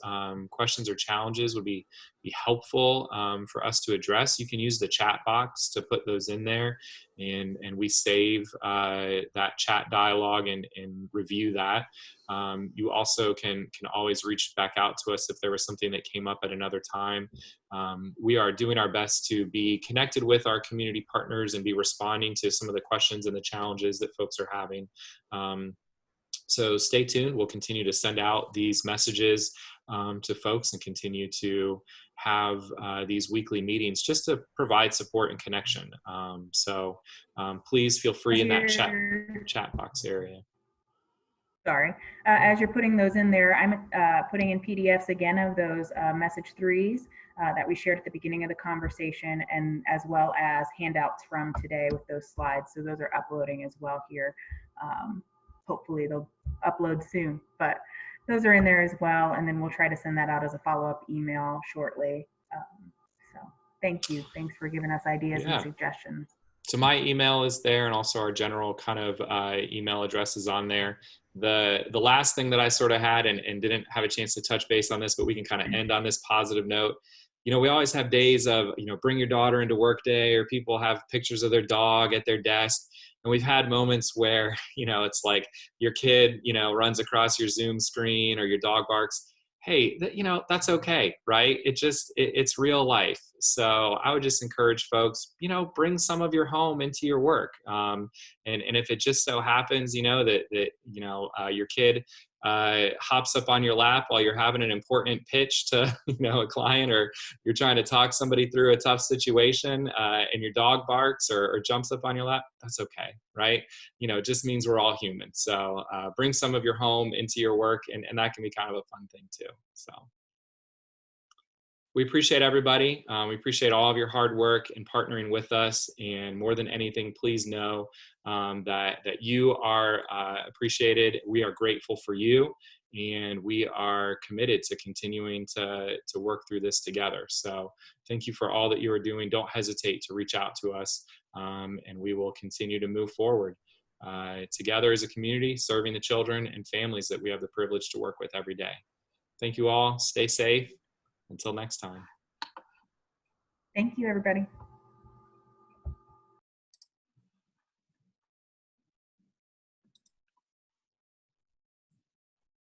questions, or challenges would be helpful for us to address. You can use the chat box to put those in there, and we save that chat dialogue and review that. You also can always reach back out to us if there was something that came up at another time. We are doing our best to be connected with our community partners and be responding to some of the questions and the challenges that folks are having. So stay tuned. We'll continue to send out these messages to folks and continue to have these weekly meetings just to provide support and connection. So please feel free in that chat box area. Sorry. As you're putting those in there, I'm putting in PDFs again of those message threes that we shared at the beginning of the conversation, and as well as handouts from today with those slides. So those are uploading as well here. Hopefully they'll upload soon, but those are in there as well. And then we'll try to send that out as a follow-up email shortly. So thank you. Thanks for giving us ideas and suggestions. So my email is there, and also our general kind of email address is on there. The last thing that I sort of had and didn't have a chance to touch base on this, but we can kind of end on this positive note. You know, we always have days of, you know, bring your daughter into work day, or people have pictures of their dog at their desk. And we've had moments where, you know, it's like your kid, you know, runs across your Zoom screen, or your dog barks. Hey, you know, that's okay, right? It's real life. So I would just encourage folks, you know, bring some of your home into your work. And if it just so happens, you know, that you know, your kid hops up on your lap while you're having an important pitch to, you know, a client, or you're trying to talk somebody through a tough situation, and your dog barks or jumps up on your lap, that's okay, right? You know, it just means we're all human. So bring some of your home into your work, and that can be kind of a fun thing too. So we appreciate everybody. We appreciate all of your hard work and partnering with us. And more than anything, please know that you are appreciated. We are grateful for you, and we are committed to continuing to work through this together. So thank you for all that you are doing. Don't hesitate to reach out to us, and we will continue to move forward together as a community, serving the children and families that we have the privilege to work with every day. Thank you all. Stay safe. Until next time. Thank you, everybody.